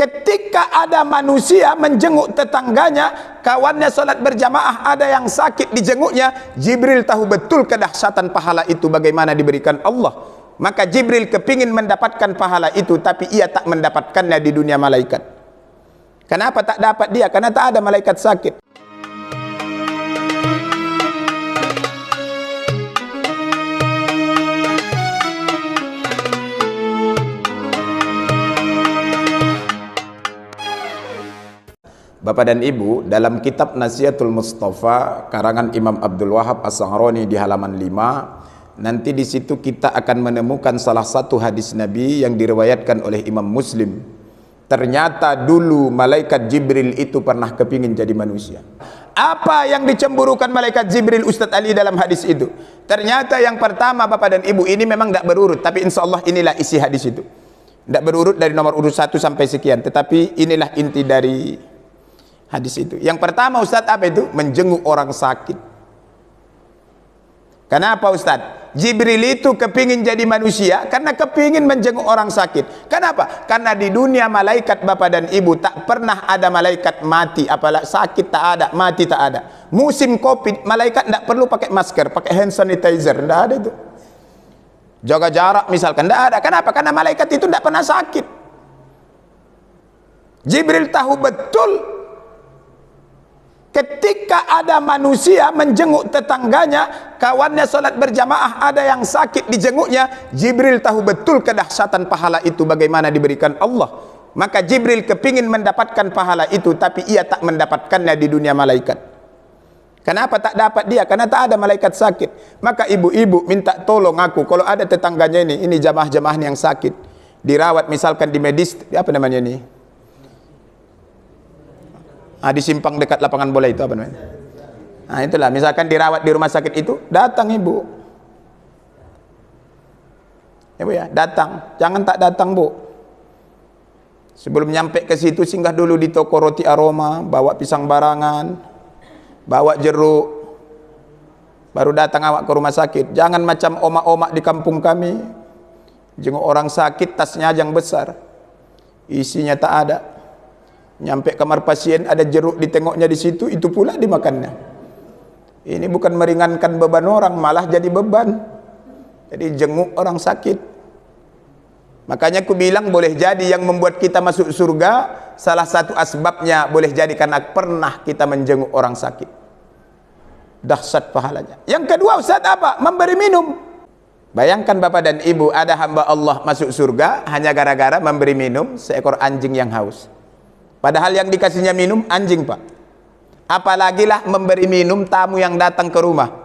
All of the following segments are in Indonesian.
Ketika ada manusia menjenguk tetangganya, kawannya sholat berjamaah, ada yang sakit dijenguknya, Jibril tahu betul kedahsyatan pahala itu bagaimana diberikan Allah. Maka Jibril kepingin mendapatkan pahala itu, tapi ia tak mendapatkannya di dunia malaikat. Kenapa tak dapat dia? Karena tak ada malaikat sakit. Bapak dan Ibu, dalam kitab Nasihatul Mustafa karangan Imam Abdul Wahab As-Sahrani di halaman 5, nanti di situ kita akan menemukan salah satu hadis Nabi yang diriwayatkan oleh Imam Muslim. Ternyata dulu malaikat Jibril itu pernah kepingin jadi manusia. Apa yang dicemburukan malaikat Jibril Ustadz Ali dalam hadis itu? Ternyata yang pertama, Bapak dan Ibu, ini memang tidak berurut, tapi insya Allah inilah isi hadis itu. Tidak berurut dari nomor urut 1 sampai sekian, tetapi inilah inti dari hadis itu. Yang pertama, Ustadz, apa itu? Menjenguk orang sakit. Kenapa, Ustadz? Jibril itu kepingin jadi manusia karena kepingin menjenguk orang sakit. Kenapa? Karena di dunia malaikat, Bapak dan Ibu, tak pernah ada malaikat mati, apalagi sakit tak ada, mati tak ada. Musim Covid, malaikat tidak perlu pakai masker, pakai hand sanitizer, tidak ada itu. Jaga jarak misalkan, tidak ada. Kenapa? Karena malaikat itu tidak pernah sakit. Jibril tahu betul ketika ada manusia menjenguk tetangganya, kawannya sholat berjamaah, ada yang sakit dijenguknya, Jibril tahu betul kedahsyatan pahala itu bagaimana diberikan Allah. Maka Jibril kepingin mendapatkan pahala itu, tapi ia tak mendapatkannya di dunia malaikat. Kenapa tak dapat dia? Karena tak ada malaikat sakit. Maka ibu-ibu minta tolong aku, kalau ada tetangganya ini jamaah-jamaah yang sakit, dirawat misalkan di medis, apa namanya ini? Di simpang dekat lapangan bola itu apa namanya? Nah, itulah, misalkan dirawat di rumah sakit itu, datang ibu. Ibu ya, datang. Jangan tak datang, Bu. Sebelum nyampe ke situ, singgah dulu di toko roti aroma, bawa pisang barangan, bawa jeruk, baru datang awak ke rumah sakit. Jangan macam omak-omak di kampung kami, jenguk orang sakit, tasnya yang besar, isinya tak ada. Nyampe kamar pasien, ada jeruk ditengoknya di situ, itu pula dimakannya. Ini bukan meringankan beban orang, malah jadi beban. Jadi jenguk orang sakit. Makanya aku bilang, boleh jadi yang membuat kita masuk surga, salah satu asbabnya boleh jadi karena pernah kita menjenguk orang sakit. Dahsyat pahalanya. Yang kedua, Ustaz, apa? Memberi minum. Bayangkan Bapak dan Ibu, ada hamba Allah masuk surga hanya gara-gara memberi minum seekor anjing yang haus. Padahal yang dikasihnya minum anjing, Pak. Apalagi lah memberi minum tamu yang datang ke rumah.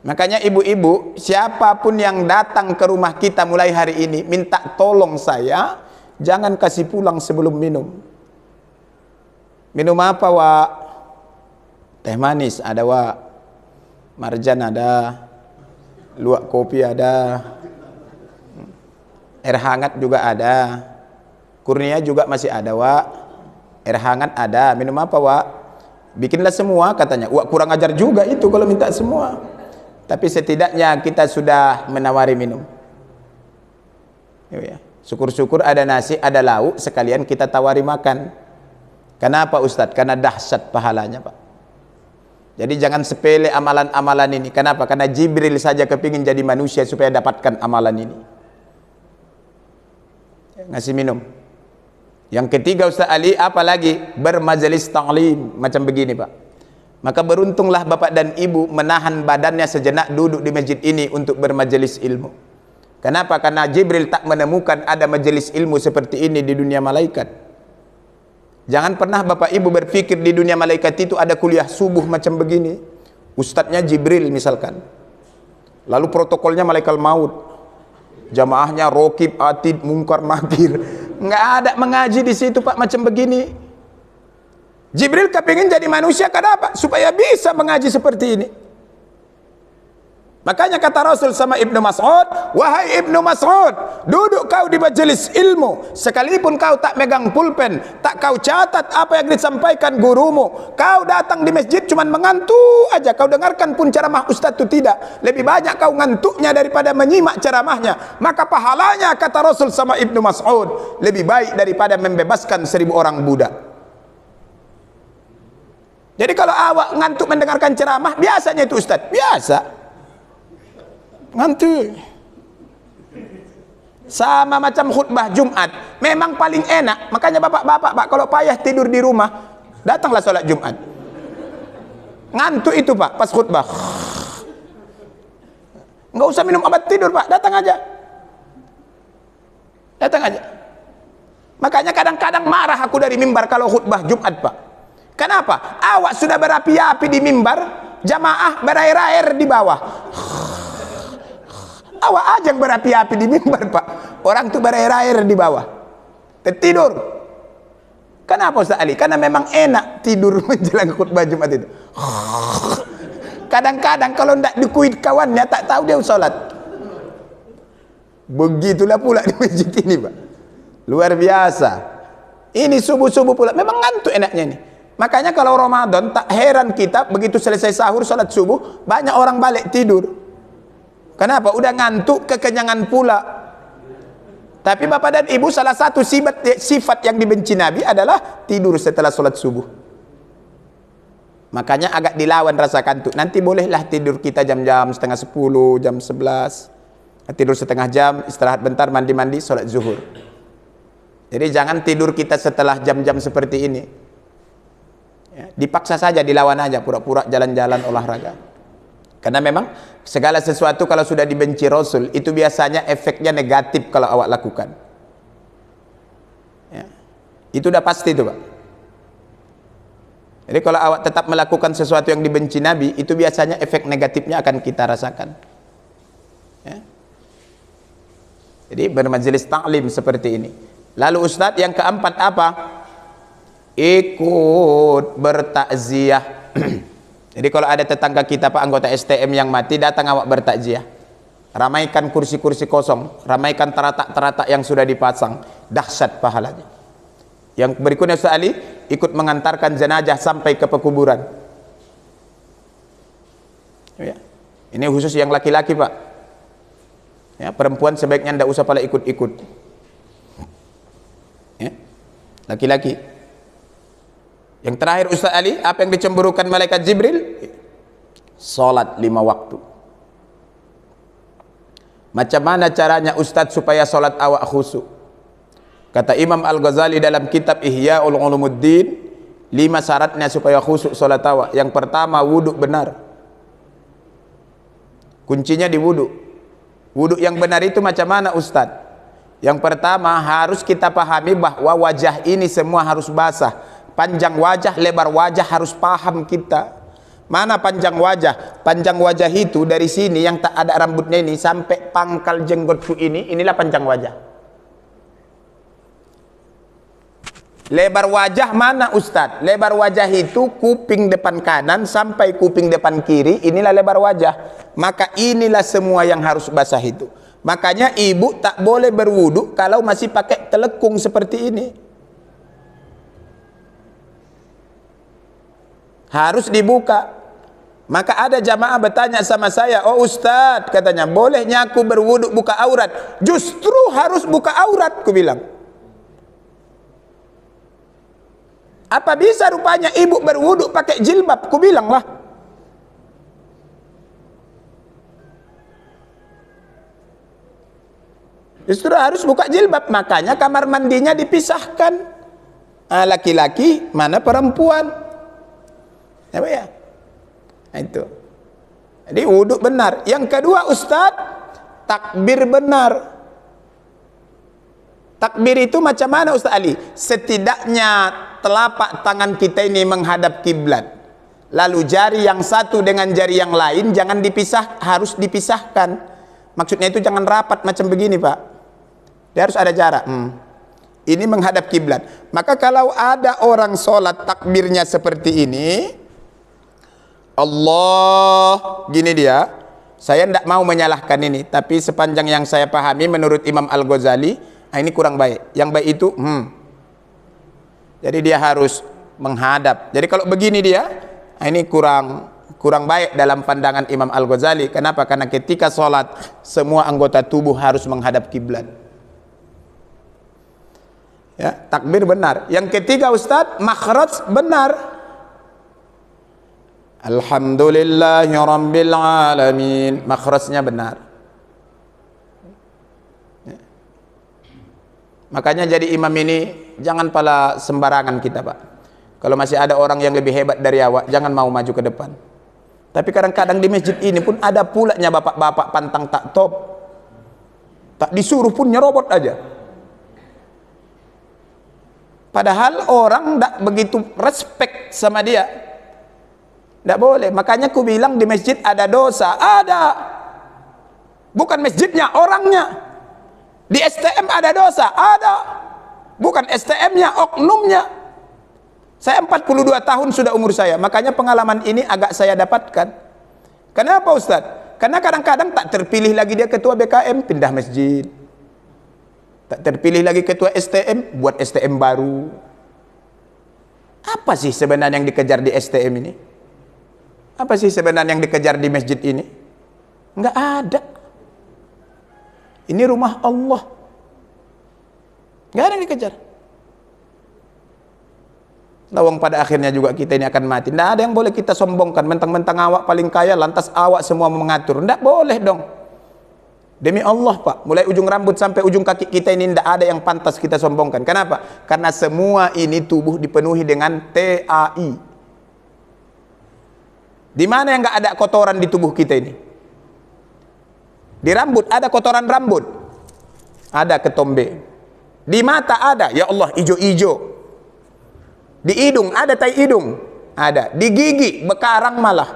Makanya ibu-ibu, siapapun yang datang ke rumah kita mulai hari ini, minta tolong saya, jangan kasih pulang sebelum minum. Minum apa, Wak? Teh manis ada, Wak. Marjan ada. Luwak kopi ada. Air hangat juga ada. Kurnia juga masih ada, Wak. Air hangat ada. Minum apa, Wak? Bikinlah semua, katanya. Wak kurang ajar juga itu kalau minta semua. Tapi setidaknya kita sudah menawari minum. Syukur-syukur ada nasi, ada lauk, sekalian kita tawari makan. Kenapa, Ustadz? Karena dahsyat pahalanya, Pak. Jadi jangan sepele amalan-amalan ini. Kenapa? Karena Jibril saja kepingin jadi manusia supaya dapatkan amalan ini. Ngasih minum. Yang ketiga, Ustaz Ali, apalagi bermajelis ta'lim macam begini, Pak. Maka beruntunglah Bapak dan Ibu menahan badannya sejenak duduk di masjid ini untuk bermajelis ilmu. Kenapa? Karena Jibril tak menemukan ada majelis ilmu seperti ini di dunia malaikat. Jangan pernah Bapak Ibu berpikir di dunia malaikat itu ada kuliah subuh macam begini. Ustadznya Jibril misalkan. Lalu protokolnya malaikat maut. Jamaahnya Rokib, Atid, Mungkar, Nakir. Nggak ada mengaji di situ, Pak, macam begini. Jibril kepingin jadi manusia, kenapa? Supaya bisa mengaji seperti ini. Makanya kata Rasul sama Ibnu Mas'ud, wahai Ibnu Mas'ud, duduk kau di majelis ilmu, sekalipun kau tak megang pulpen, tak kau catat apa yang disampaikan gurumu, kau datang di masjid cuman mengantuk aja, kau dengarkan pun ceramah ustaz itu tidak, lebih banyak kau ngantuknya daripada menyimak ceramahnya, maka pahalanya kata Rasul sama Ibnu Mas'ud lebih baik daripada membebaskan 1000 orang budak. Jadi kalau awak ngantuk mendengarkan ceramah, biasanya itu ustaz, biasa ngantuk. Sama macam khutbah Jumat, memang paling enak. Makanya bapak-bapak, Pak, kalau payah tidur di rumah, datanglah sholat Jumat. Ngantuk itu, Pak, pas khutbah. Nggak usah minum obat tidur, Pak, datang aja. Datang aja. Makanya kadang-kadang marah aku dari mimbar kalau khutbah Jumat, Pak. Kenapa? Awak sudah berapi-api di mimbar, jamaah berair-air di bawah. Awak aja yang berapi-api di mimbar, Pak. Orang tuh berair-air di bawah, tertidur. Kenapa Ustaz Ali? Karena memang enak tidur menjelang khutbah Jumat itu. Kadang-kadang kalau ndak dikuit kawannya, tak tahu dia sholat. Begitulah pula di masjid ini, Pak. Luar biasa. Ini subuh-subuh pula, memang ngantuk enaknya ini. Makanya kalau Ramadan, tak heran kita begitu selesai sahur sholat subuh, banyak orang balik tidur. Kenapa? Udah ngantuk, kekenyangan pula. Tapi Bapak dan Ibu, salah satu sifat yang dibenci Nabi adalah tidur setelah sholat subuh. Makanya agak dilawan rasa kantuk. Nanti bolehlah tidur kita jam-jam setengah 10, jam 11. Tidur setengah jam, istirahat bentar, mandi-mandi, sholat zuhur. Jadi jangan tidur kita setelah jam-jam seperti ini. Ya, dipaksa saja, dilawan aja, pura-pura jalan-jalan olahraga. Karena memang segala sesuatu kalau sudah dibenci Rasul, itu biasanya efeknya negatif kalau awak lakukan. Ya. Itu udah pasti itu, Pak. Jadi kalau awak tetap melakukan sesuatu yang dibenci Nabi, itu biasanya efek negatifnya akan kita rasakan. Ya. Jadi bermajelis ta'lim seperti ini. Lalu Ustadz yang keempat apa? Ikut bertakziah. Jadi kalau ada tetangga kita, Pak, anggota STM yang mati, datang awak bertakziah. Ramaikan kursi-kursi kosong, ramaikan teratak-teratak yang sudah dipasang, dahsyat pahalanya. Yang berikutnya Ustaz Ali, ikut mengantarkan jenazah sampai ke pekuburan. Ya. Ini khusus yang laki-laki, Pak. Ya, perempuan sebaiknya tidak usah pada ikut-ikut. Ya. Laki-laki. Yang terakhir Ustaz Ali, apa yang dicemburukan malaikat Jibril? Salat 5 waktu. Macam mana caranya Ustaz supaya salat awak khusyuk? Kata Imam Al-Ghazali dalam kitab Ihya'ul Ulumuddin, 5 syaratnya supaya khusyuk salat awak. Yang pertama, wuduk benar. Kuncinya di wuduk. Wuduk yang benar itu macam mana Ustaz? Yang pertama, harus kita pahami bahwa wajah ini semua harus basah. Panjang wajah, lebar wajah harus paham kita. Mana panjang wajah? Panjang wajah itu dari sini yang tak ada rambutnya ini sampai pangkal jenggotku ini, inilah panjang wajah. Lebar wajah mana Ustadz? Lebar wajah itu kuping depan kanan sampai kuping depan kiri, inilah lebar wajah. Maka inilah semua yang harus basah itu. Makanya ibu tak boleh berwudu kalau masih pakai telekung seperti ini. Harus dibuka. Maka ada jamaah bertanya sama saya, oh Ustadz, katanya, bolehnya aku berwuduk buka aurat? Justru harus buka aurat, ku bilang. Apa bisa rupanya ibu berwuduk pakai jilbab? Ku bilang lah. Justru harus buka jilbab. Makanya kamar mandinya dipisahkan. Laki-laki, mana perempuan. Apa ya? Nah, itu. Jadi wuduk benar. Yang kedua Ustaz, takbir benar. Takbir itu macam mana Ustaz Ali? Setidaknya telapak tangan kita ini menghadap kiblat. Lalu jari yang satu dengan jari yang lain jangan dipisah, harus dipisahkan. Maksudnya itu jangan rapat macam begini, Pak. Dia harus ada jarak. Ini menghadap kiblat. Maka kalau ada orang sholat takbirnya seperti ini, Allah, gini dia, Saya tidak mau menyalahkan ini, tapi sepanjang yang saya pahami menurut Imam Al-Ghazali, ini kurang baik. Yang baik itu, jadi dia harus menghadap. Jadi kalau begini dia, ini kurang baik dalam pandangan Imam Al-Ghazali. Kenapa? Karena ketika sholat, semua anggota tubuh harus menghadap kiblat. Ya, takbir benar. Yang ketiga Ustadz, makhraj benar. Alhamdulillahi Rabbil Alamin. Makhrajnya benar. Ya. Makanya jadi imam ini jangan pala sembarangan kita, Pak. Kalau masih ada orang yang lebih hebat dari awak, jangan mau maju ke depan. Tapi kadang-kadang di masjid ini pun ada pulanya bapak-bapak pantang tak top. Tak disuruh pun nyerobot aja. Padahal orang tidak begitu respect sama dia. Tidak boleh. Makanya aku bilang di masjid ada dosa. Ada. Bukan masjidnya, orangnya. Di STM ada dosa. Ada. Bukan STM-nya, oknumnya. Saya 42 tahun sudah umur saya. Makanya pengalaman ini agak saya dapatkan. Kenapa Ustaz? Karena kadang-kadang tak terpilih lagi dia ketua BKM, pindah masjid. Tak terpilih lagi ketua STM, buat STM baru. Apa sih sebenarnya yang dikejar di STM ini? Apa sih sebenarnya yang dikejar di masjid ini? Enggak ada. Ini rumah Allah. Enggak ada yang dikejar. Lawang pada akhirnya juga kita ini akan mati. Tidak ada yang boleh kita sombongkan. Mentang-mentang awak paling kaya, lantas awak semua mengatur. Tidak boleh dong. Demi Allah Pak, mulai ujung rambut sampai ujung kaki kita ini tidak ada yang pantas kita sombongkan. Kenapa? Karena semua ini tubuh dipenuhi dengan TAI. Di mana yang nggak ada kotoran di tubuh kita ini? Di rambut ada kotoran rambut, ada ketombe. Di mata ada, ya Allah, ijo-ijo. Di hidung ada tai hidung, ada. Di gigi bekarang malah.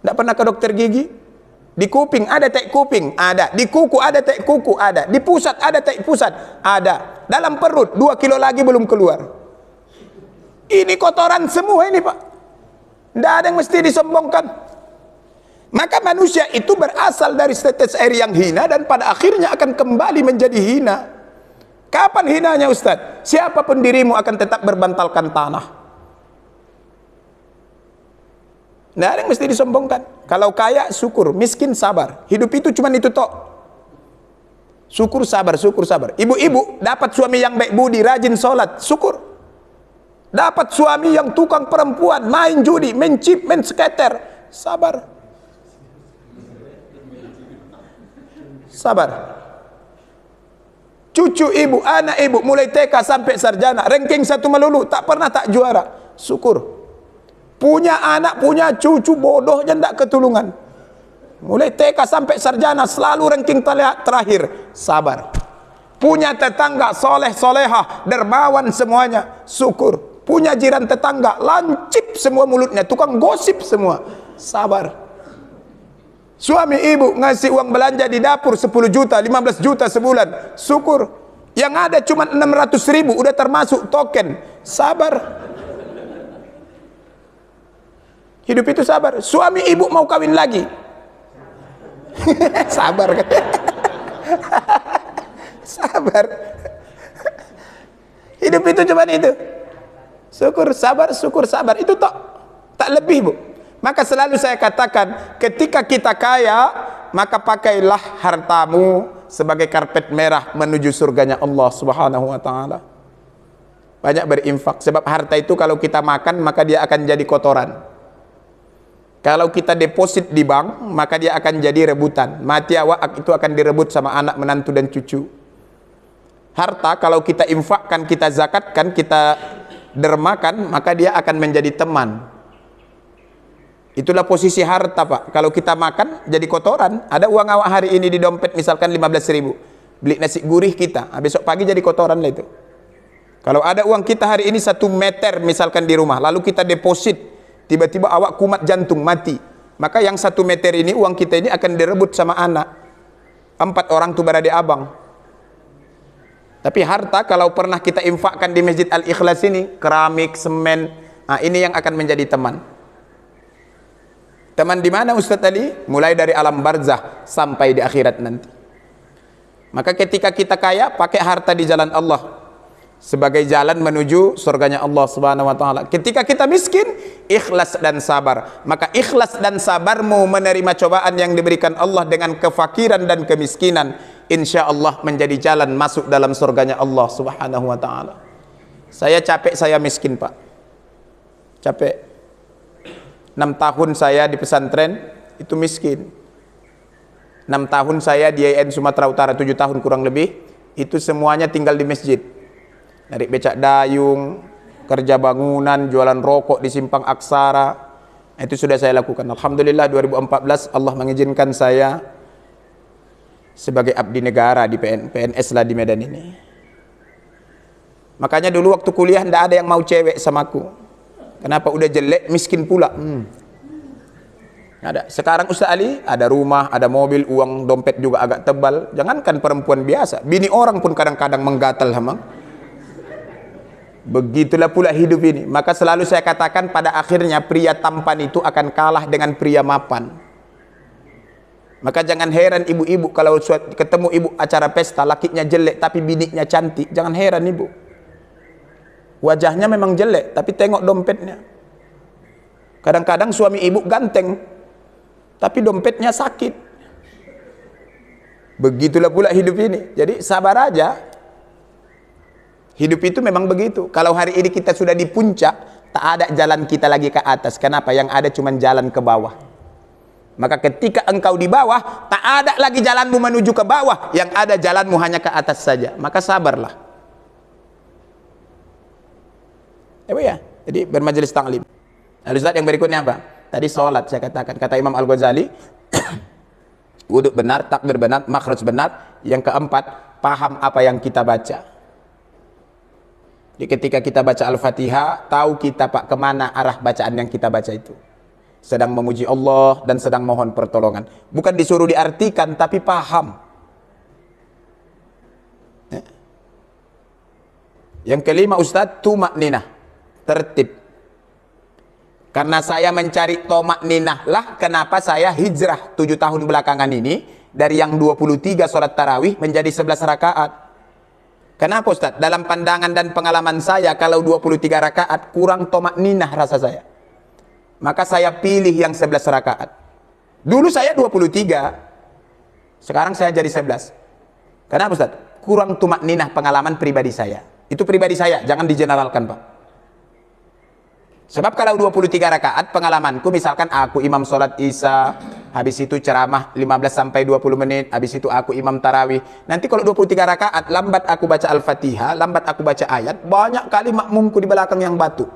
Tidak pernah ke dokter gigi? Di kuping ada tai kuping, ada. Di kuku ada tai kuku, ada. Di pusat ada tai pusat, ada. Dalam perut 2 kilo lagi belum keluar. Ini kotoran semua ini Pak. Tidak ada yang mesti disombongkan. Maka manusia itu berasal dari setetes air yang hina dan pada akhirnya akan kembali menjadi hina. Kapan hinanya Ustaz? Siapapun dirimu akan tetap berbantalkan tanah. Tidak ada yang mesti disombongkan. Kalau kaya syukur, miskin sabar. Hidup itu cuma itu tok. Syukur sabar, syukur sabar. Ibu-ibu dapat suami yang baik budi, rajin sholat, syukur. Dapat suami yang tukang perempuan, main judi, main chip, main skater, sabar. Sabar. Cucu ibu, anak ibu, mulai TK sampai sarjana, ranking 1 melulu, tak pernah tak juara, syukur. Punya anak, punya cucu, bodohnya tidak ketulungan. Mulai TK sampai sarjana selalu ranking terakhir, sabar. Punya tetangga soleh solehah, dermawan semuanya, syukur. Punya jiran tetangga lancip semua mulutnya, tukang gosip semua, sabar. Suami ibu ngasih uang belanja di dapur 10 juta, 15 juta sebulan, syukur. Yang ada cuma 600.000 udah termasuk token, sabar. Hidup itu sabar. Suami ibu mau kawin lagi, sabar kan? Sabar. Hidup itu cuma itu. Syukur sabar, syukur sabar. Itu tak lebih Bu. Maka selalu saya katakan, ketika kita kaya, maka pakailah hartamu sebagai karpet merah menuju surganya Allah Subhanahu wa taala. Banyak berinfak, sebab harta itu kalau kita makan maka dia akan jadi kotoran. Kalau kita deposit di bank, maka dia akan jadi rebutan. Mati awak itu akan direbut sama anak, menantu dan cucu. Harta kalau kita infakkan, kita zakatkan, kita dermakan, maka dia akan menjadi teman. Itulah posisi harta Pak. Kalau kita makan jadi kotoran. Ada uang awak hari ini di dompet misalkan 15.000, beli nasi gurih kita, besok pagi jadi kotoran lah itu. Kalau ada uang kita hari ini 1 meter misalkan di rumah, lalu kita deposit, tiba-tiba awak kumat jantung mati, maka yang 1 meter ini uang kita ini akan direbut sama anak. 4 orang tuh beradik abang. Tapi harta kalau pernah kita infakkan di Masjid Al-Ikhlas ini, keramik, semen, nah ini yang akan menjadi teman. Teman di mana Ustaz Ali? Mulai dari alam barzah sampai di akhirat nanti. Maka ketika kita kaya, pakai harta di jalan Allah sebagai jalan menuju surganya Allah Subhanahu wa taala. Ketika kita miskin, ikhlas dan sabar. Maka ikhlas dan sabarmu menerima cobaan yang diberikan Allah dengan kefakiran dan kemiskinan, insya Allah menjadi jalan masuk dalam surganya Allah Subhanahu wa taala. Saya capek, saya miskin, Pak. Capek. 6 tahun saya di pesantren itu miskin. 6 tahun saya di IAIN Sumatera Utara, 7 tahun kurang lebih, itu semuanya tinggal di masjid. Narik becak dayung, kerja bangunan, jualan rokok di Simpang Aksara. Itu sudah saya lakukan. Alhamdulillah 2014 Allah mengizinkan saya sebagai abdi negara di PNS lah di Medan ini. Makanya dulu waktu kuliah tidak ada yang mau cewek sama aku. Kenapa? Udah jelek, miskin pula. Ada. Sekarang Ustaz Ali ada rumah, ada mobil, uang dompet juga agak tebal. Jangankan perempuan biasa, bini orang pun kadang-kadang menggatal hamang. Begitulah pula hidup ini. Maka selalu saya katakan pada akhirnya pria tampan itu akan kalah dengan pria mapan. Maka jangan heran ibu-ibu kalau ketemu ibu acara pesta, lakinya jelek tapi biniknya cantik. Jangan heran ibu. Wajahnya memang jelek, tapi tengok dompetnya. Kadang-kadang suami ibu ganteng, tapi dompetnya sakit. Begitulah pula hidup ini. Jadi sabar aja. Hidup itu memang begitu. Kalau hari ini kita sudah di puncak, tak ada jalan kita lagi ke atas. Kenapa? Yang ada cuma jalan ke bawah. Maka ketika engkau di bawah, tak ada lagi jalanmu menuju ke bawah. Yang ada jalanmu hanya ke atas saja. Maka sabarlah. Ya, jadi bermajelis taklim. Lalu Ustaz yang berikutnya apa? Tadi sholat saya katakan, kata Imam Al-Ghazali, wudhu benar, takbir benar, makhraj benar. Yang keempat, paham apa yang kita baca. Jadi ketika kita baca Al-Fatihah, tahu kita Pak kemana arah bacaan yang kita baca itu. Sedang memuji Allah dan sedang mohon pertolongan. Bukan disuruh diartikan, tapi paham. Yang kelima Ustaz, tumakninah. Tertib. Karena saya mencari tomak ninah lah kenapa saya hijrah 7 tahun belakangan ini dari yang 23 sholat tarawih menjadi 11 rakaat. Kenapa Ustaz? Dalam pandangan dan pengalaman saya kalau 23 rakaat kurang tomak ninah rasa saya. Maka saya pilih yang 11 rakaat. Dulu saya 23, sekarang saya jadi 11. Kenapa Ustaz? Kurang tomak ninah pengalaman pribadi saya. Itu pribadi saya, jangan digeneralkan Pak. Sebab kalau 23 rakaat pengalamanku, misalkan aku imam sholat isya, habis itu ceramah 15-20 menit, habis itu aku imam tarawih. Nanti kalau 23 rakaat, lambat aku baca Al-Fatihah, lambat aku baca ayat, banyak kali makmumku di belakang yang batuk.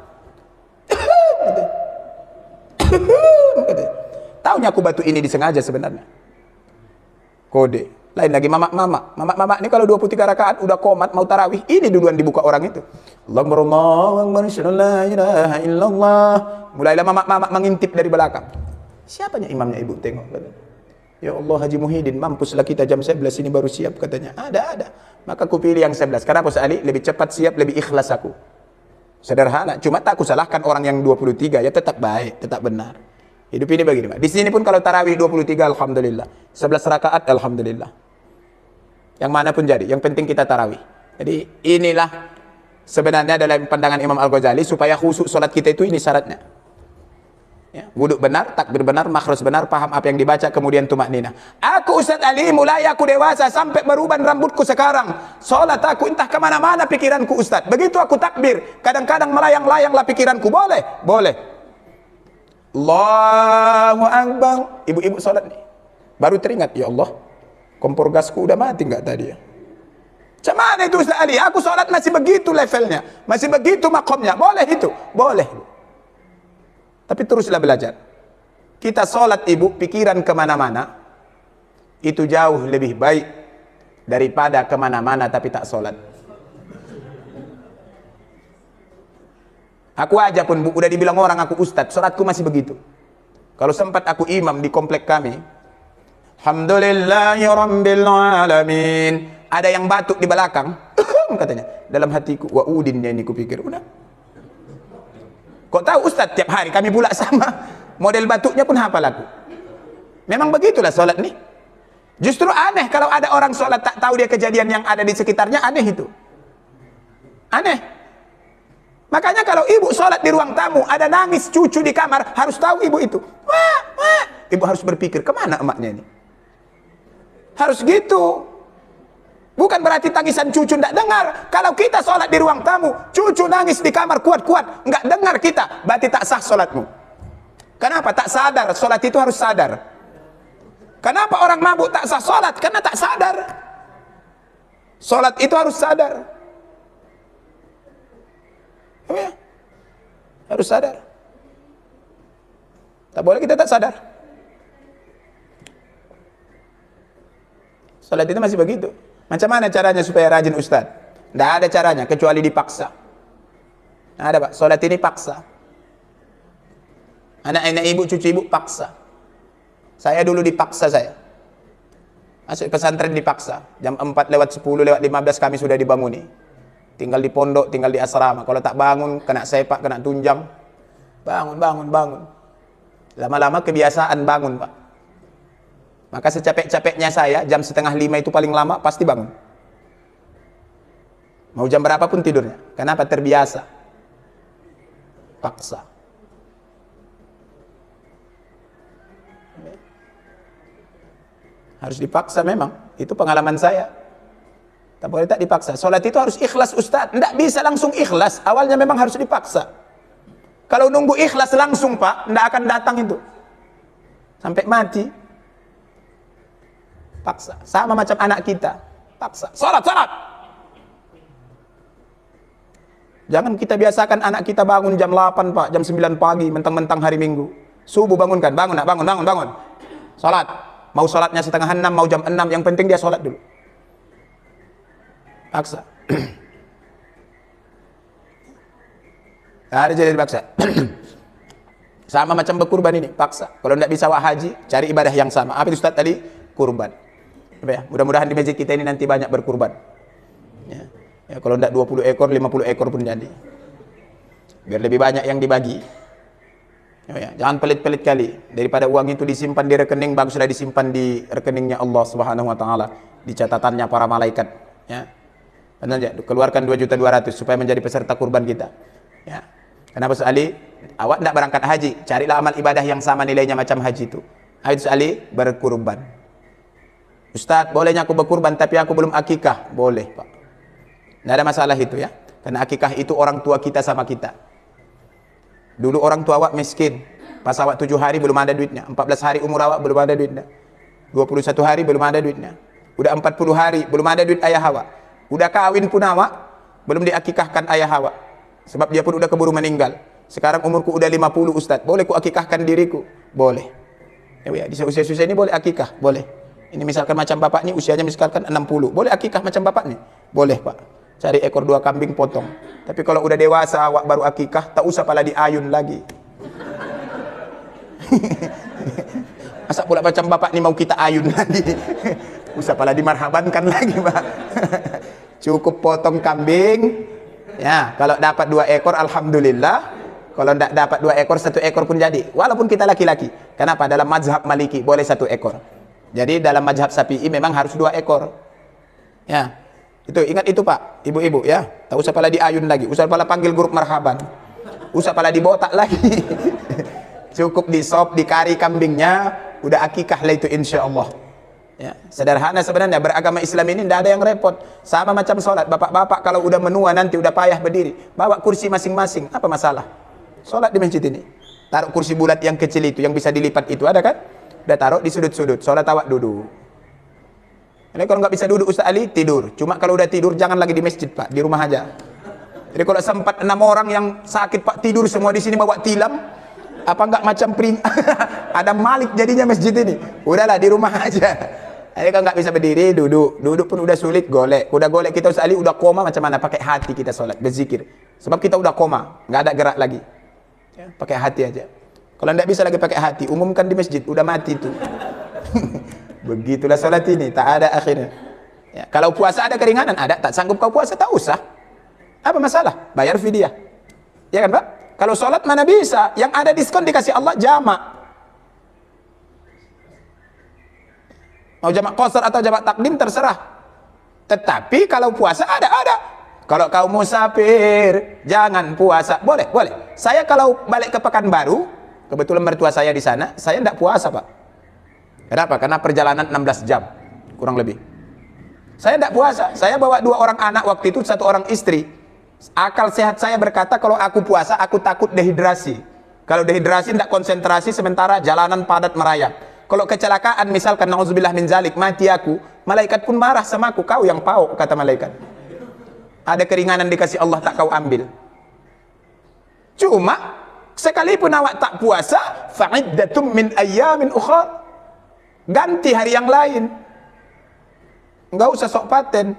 Taunya aku batuk ini disengaja sebenarnya. Kode. Lain lagi mama ini kalau 23 rakaat udah komat mau tarawih, ini duluan dibuka orang itu. Allahumma la ilaha illallah. Mulailah mama mengintip dari belakang. Siapanya imamnya ibu tengok. Ya Allah Haji Muhyiddin, mampuslah kita jam 11 ini baru siap katanya. Ada. Maka aku pilih yang 11. Karena Pak Ali lebih cepat siap, lebih ikhlas aku. Sederhana. Cuma tak aku salahkan orang yang 23, ya tetap baik, tetap benar. Hidup ini begini Pak. Di sini pun kalau tarawih 23 alhamdulillah. 11 rakaat alhamdulillah. Yang mana pun jadi, yang penting kita tarawih. Jadi inilah sebenarnya dalam pandangan Imam Al-Ghazali supaya khusyuk sholat kita itu ini syaratnya. Ya, wudhu benar, takbir benar, makhraj benar, paham apa yang dibaca, kemudian tumakninah. Aku Ustaz Ali mulai aku dewasa sampai beruban rambutku sekarang. Sholat aku entah kemana-mana pikiranku Ustaz. Begitu aku takbir, kadang-kadang melayang-layanglah pikiranku. Boleh? Boleh. Allahu Akbar. Ibu-ibu sholat nih. Baru teringat, ya Allah. Kompor gasku udah mati nggak tadi ya? Cuman itu Ustaz Ali, aku sholat masih begitu levelnya, masih begitu makomnya. Boleh itu? Boleh. Tapi teruslah belajar. Kita sholat ibu, pikiran kemana-mana, itu jauh lebih baik daripada kemana-mana tapi tak sholat. Aku aja pun Bu, udah dibilang orang aku ustadz, sholatku masih begitu. Kalau sempat aku imam di komplek kami, Alhamdulillahi Rabbil Alamin. Ada yang batuk di belakang, katanya. Dalam hatiku, wa udinnya ini kupikir, udah. Kok tahu Ustaz tiap hari kami pula sama. Model batuknya pun hafal aku. Memang begitulah sholat nih. Justru aneh kalau ada orang sholat tak tahu dia kejadian yang ada di sekitarnya, aneh itu. Aneh. Makanya kalau ibu sholat di ruang tamu, ada nangis cucu di kamar, harus tahu ibu itu. Wah, wah. Ibu harus berpikir, kemana emaknya ini? Harus gitu. Bukan berarti tangisan cucu tidak dengar. Kalau kita sholat di ruang tamu, cucu nangis di kamar kuat-kuat, nggak dengar kita, berarti tak sah sholatmu. Kenapa? Tak sadar. Sholat itu harus sadar. Kenapa orang mabuk tak sah sholat? Karena tak sadar. Sholat itu harus sadar. Ya, harus sadar. Tak boleh kita tak sadar. Sholat itu masih begitu. Macam mana caranya supaya rajin Ustaz? Tidak ada caranya kecuali dipaksa. Nah, ada Pak, sholat ini paksa. Anak-anak ibu, cucu ibu paksa. Saya dulu dipaksa saya. Masuk pesantren dipaksa. Jam 4 lewat 10 lewat 15 kami sudah dibanguni. Tinggal di pondok, tinggal di asrama. Kalau tak bangun, kena sepak, kena tunjang. Bangun, bangun, bangun. Lama-lama kebiasaan bangun, Pak. Maka secapek-capeknya saya, jam 4:30 itu paling lama, pasti bangun. Mau jam berapapun tidurnya. Kenapa? Terbiasa. Paksa. Harus dipaksa memang. Itu pengalaman saya. Tak boleh tak dipaksa. Sholat itu harus ikhlas Ustaz. Tidak bisa langsung ikhlas. Awalnya memang harus dipaksa. Kalau nunggu ikhlas langsung Pak, tidak akan datang itu. Sampai mati. Paksa. Sama macam anak kita. Paksa. Sholat, sholat. Jangan kita biasakan anak kita bangun jam 8 Pak, jam 9 pagi, mentang-mentang hari Minggu. Subuh bangunkan. Bangun, nak, bangun, bangun, bangun. Sholat. Mau sholatnya 5:30, mau jam 6, yang penting dia sholat dulu. Paksa. Ada jadi dipaksa. Sama macam berkurban ini, paksa. Kalau tidak bisa wak haji, cari ibadah yang sama. Apa itu Ustaz tadi? Kurban. Ya, mudah-mudahan di masjid kita ini nanti banyak berkurban. Ya. Ya, kalau tidak 20 ekor, 50 ekor pun jadi. Biar lebih banyak yang dibagi. Ya, jangan pelit-pelit kali. Daripada uang itu disimpan di rekening, baguslah disimpan di rekeningnya Allah Subhanahu wa taala, di catatannya para malaikat, ya. Benar ya? Keluarkan 2.200.000 supaya menjadi peserta kurban kita. Ya. Kenapa Ali? Awak tidak berangkat haji, carilah amal ibadah yang sama nilainya macam haji itu. Ayo Ali berkurban. Ustaz, bolehnya aku berkurban tapi aku belum akikah? Boleh, Pak. Tidak ada masalah itu ya. Karena akikah itu orang tua kita sama kita. Dulu orang tua awak miskin. Pas awak 7 hari belum ada duitnya. 14 hari umur awak belum ada duitnya. 21 hari belum ada duitnya. Udah 40 hari belum ada duit ayah awak. Udah kawin pun awak belum diakikahkan ayah awak. Sebab dia pun udah keburu meninggal. Sekarang umurku udah 50 Ustaz. Boleh ku akikahkan diriku? Boleh. Ya, di usia-usia ini boleh akikah? Boleh. Ini misalkan macam bapak ini usianya misalkan 60. Boleh akikah macam bapak nih? Boleh Pak. Cari ekor 2 kambing potong. Tapi kalau udah dewasa awak baru akikah, tak usah pala diayun lagi. Masa pula macam bapak ni mau kita ayun lagi. Usah pala dimarhabankan lagi Pak. Cukup potong kambing. Ya, kalau dapat 2 ekor alhamdulillah. Kalau tidak dapat 2 ekor, 1 ekor pun jadi. Walaupun kita laki-laki. Kenapa? Dalam mazhab Maliki boleh 1 ekor. Jadi dalam mazhab Syafi'i memang harus 2 ekor. Ya. Itu ingat itu Pak, ibu-ibu ya. Tak usah pala diayun lagi, usah pala panggil grup marhaban. Usah pala dibotak lagi. Cukup di sop, di kari kambingnya, udah akikah lah itu insyaallah. Ya, sederhana sebenarnya beragama Islam ini tidak ada yang repot. Sama macam sholat, bapak-bapak kalau udah menua nanti udah payah berdiri, bawa kursi masing-masing, apa masalah? Sholat di masjid ini. Taruh kursi bulat yang kecil itu, yang bisa dilipat itu, ada kan? Udah taruh di sudut-sudut, sholat awak duduk. Ini kalau nggak bisa duduk Ustaz Ali, tidur. Cuma kalau udah tidur jangan lagi di masjid Pak, di rumah aja. Jadi kalau sempat 6 orang yang sakit Pak tidur semua di sini bawa tilam, apa nggak macam ada Malik jadinya masjid ini. Udahlah di rumah aja. Jadi kalau nggak bisa berdiri, duduk pun udah sulit, golek. Udah golek kita Ustaz Ali udah koma, macam mana? Pakai hati kita sholat, berzikir. Sebab kita udah koma, nggak ada gerak lagi. Ya, pakai hati aja. Kalau nggak bisa lagi pakai hati, umumkan di masjid, udah mati tuh. Begitulah salat ini, tak ada akhirnya. Ya, kalau puasa ada keringanan, ada. Tak sanggup kau puasa, tak usah. Apa masalah? Bayar fidyah. Ya kan Pak? Kalau sholat mana bisa? Yang ada diskon dikasih Allah jamak. Mau jamak qasar atau jamak takdim terserah. Tetapi kalau puasa ada. Kalau kau musafir, jangan puasa. Boleh. Saya kalau balik ke Pekanbaru, kebetulan mertua saya di sana, saya tidak puasa, Pak. Kenapa? Karena perjalanan 16 jam, kurang lebih. Saya tidak puasa. Saya bawa 2 orang anak waktu itu, 1 orang istri. Akal sehat saya berkata, kalau aku puasa, aku takut dehidrasi. Kalau dehidrasi, tidak konsentrasi, sementara jalanan padat merayap. Kalau kecelakaan, misalkan, na'udzubillah min zalik, mati aku, malaikat pun marah sama aku. Kau yang pau, kata malaikat. Ada keringanan dikasih Allah, tak kau ambil. Cuma sekalipun awak tak puasa, fa'iddatum min ayyamin ukhra, ganti hari yang lain. Enggak usah sok paten.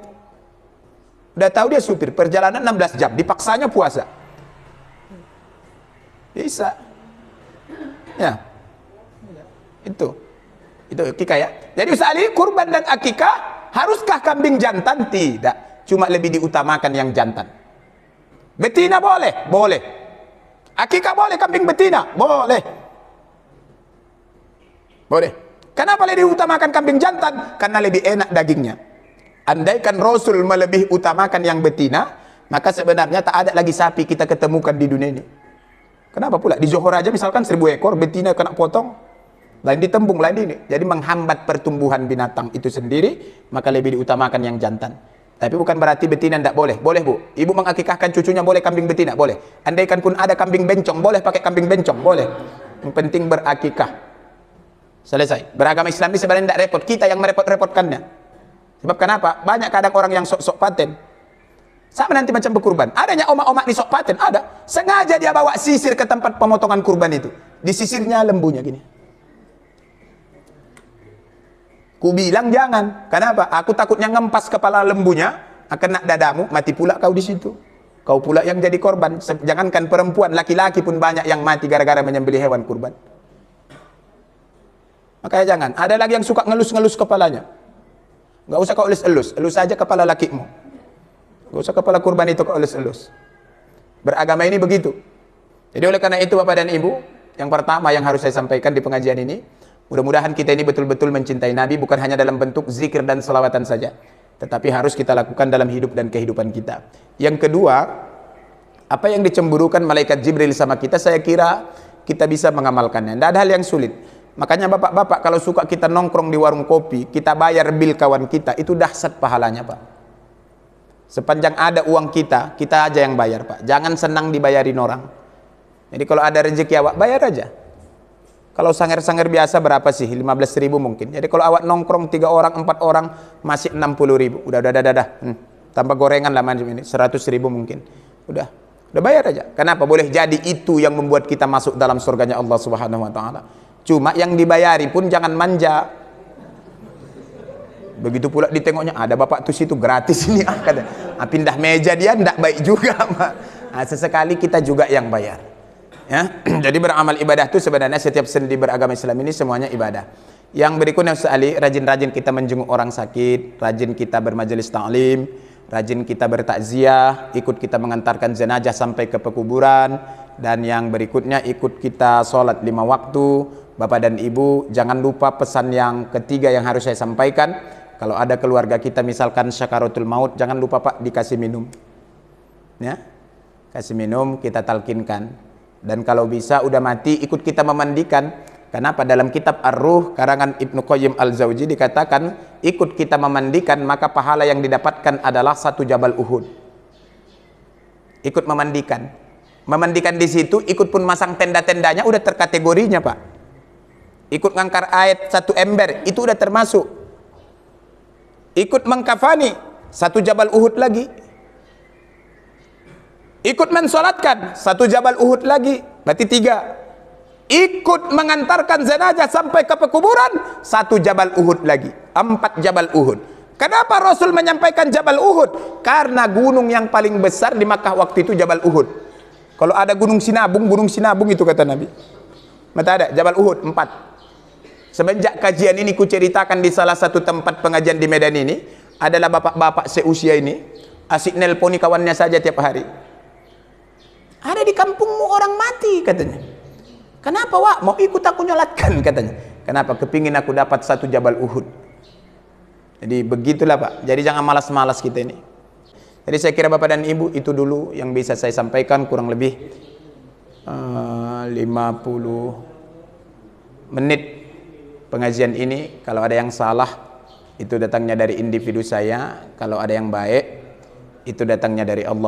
Udah tahu dia supir, perjalanan 16 jam, dipaksanya puasa. Bisa. Ya. Itu akikah ya. Jadi Ustaz Ali, kurban dan akikah, haruskah kambing jantan? Tidak. Cuma lebih diutamakan yang jantan. Betina boleh? Boleh. Akikah boleh kambing betina? Boleh. Kenapa lebih diutamakan kambing jantan? Karena lebih enak dagingnya. Andaikan Rasul melebih utamakan yang betina, maka sebenarnya tak ada lagi sapi kita ketemukan di dunia ini. Kenapa pula? Di Johor aja misalkan 1000 ekor, betina kena potong, lain ditembung, lain ini. Jadi menghambat pertumbuhan binatang itu sendiri, maka lebih diutamakan yang jantan. Tapi bukan berarti betina tidak boleh. Boleh, Bu. Ibu mengakikahkan cucunya, boleh kambing betina? Boleh. Andaikan pun ada kambing bencong, boleh pakai kambing bencong? Boleh. Yang penting berakikah. Selesai. Beragama Islam ini sebenarnya tidak repot. Kita yang merepot-repotkannya. Sebab kenapa? Banyak kadang orang yang sok-sok paten. Sama nanti macam berkurban. Adanya omak-omak di sok paten? Ada. Sengaja dia bawa sisir ke tempat pemotongan kurban itu. Di sisirnya lembunya gini. Ku bilang jangan. Kenapa? Aku takutnya ngempas kepala lembunya, akan nak dadamu, mati pula kau di situ. Kau pula yang jadi korban. Jangankan perempuan, laki-laki pun banyak yang mati gara-gara menyembelih hewan kurban. Makanya jangan. Ada lagi yang suka ngelus-ngelus kepalanya. Nggak usah kau elus-elus. Elus saja kepala lakimu. Nggak usah kepala kurban itu kau elus-elus. Beragama ini begitu. Jadi oleh karena itu Bapak dan Ibu, yang pertama yang harus saya sampaikan di pengajian ini, mudah-mudahan kita ini betul-betul mencintai Nabi, bukan hanya dalam bentuk zikir dan selawatan saja, tetapi harus kita lakukan dalam hidup dan kehidupan kita. Yang kedua, apa yang dicemburukan malaikat Jibril sama kita, saya kira kita bisa mengamalkannya. Tidak ada hal yang sulit. Makanya bapak-bapak kalau suka kita nongkrong di warung kopi, kita bayar bil kawan kita, itu dahsyat pahalanya, Pak. Sepanjang ada uang kita, kita aja yang bayar, Pak. Jangan senang dibayarin orang. Jadi kalau ada rezeki awak, bayar aja. Kalau sanger-sanger biasa berapa sih? 15.000 mungkin. Jadi kalau awak nongkrong 3 orang, 4 orang, masih 60.000. Udah. Tambah gorengan lah macam ini, 100.000 mungkin. Udah bayar aja. Kenapa? Boleh jadi itu yang membuat kita masuk dalam surganya Allah Subhanahu wa taala. Cuma yang dibayari pun jangan manja. Begitu pula ditengoknya, ada bapak tuh situ gratis ini, pindah meja dia, ndak baik juga. Sesekali kita juga yang bayar. Ya, jadi beramal ibadah itu sebenarnya setiap sendi beragama Islam ini semuanya ibadah. Yang berikutnya Ustaz Ali, rajin-rajin kita menjenguk orang sakit, rajin kita bermajelis ta'lim, rajin kita bertakziah, ikut kita mengantarkan jenazah sampai ke pekuburan, dan yang berikutnya ikut kita sholat 5 waktu. Bapak dan Ibu, jangan lupa pesan yang ketiga yang harus saya sampaikan. Kalau ada keluarga kita misalkan syakaratul maut, jangan lupa Pak dikasih minum. Ya, kasih minum, kita talkinkan. Dan kalau bisa udah mati, ikut kita memandikan. Kenapa? Dalam kitab Ar-Ruh karangan Ibnu Qayyim Al-Jauzi dikatakan, ikut kita memandikan, maka pahala yang didapatkan adalah 1 Jabal Uhud. Ikut memandikan. Memandikan di situ, ikut pun masang tenda-tendanya, udah terkategorinya, Pak. Ikut ngangkar ayat 1 ember, itu udah termasuk. Ikut mengkafani, 1 Jabal Uhud lagi. Ikut mensolatkan, 1 Jabal Uhud lagi, berarti 3. Ikut mengantarkan jenazah sampai ke pekuburan, 1 Jabal Uhud lagi, 4 Jabal Uhud. Kenapa Rasul menyampaikan Jabal Uhud? Karena gunung yang paling besar di Makkah waktu itu Jabal Uhud. Kalau ada gunung Sinabung itu kata Nabi. Mata ada Jabal Uhud 4. Semenjak kajian ini kuceritakan di salah satu tempat pengajian di Medan ini, adalah bapak-bapak seusia ini asik nelponi kawannya saja tiap hari. Ada di kampungmu orang mati katanya. Kenapa Wak? Mau ikut aku nyolatkan katanya. Kenapa? Kepingin aku dapat satu Jabal Uhud. Jadi begitulah Pak. Jadi jangan malas-malas kita ini. Jadi saya kira Bapak dan Ibu itu dulu yang bisa saya sampaikan, kurang lebih 50 menit pengajian ini. Kalau ada yang salah itu datangnya dari individu saya, kalau ada yang baik itu datangnya dari Allah.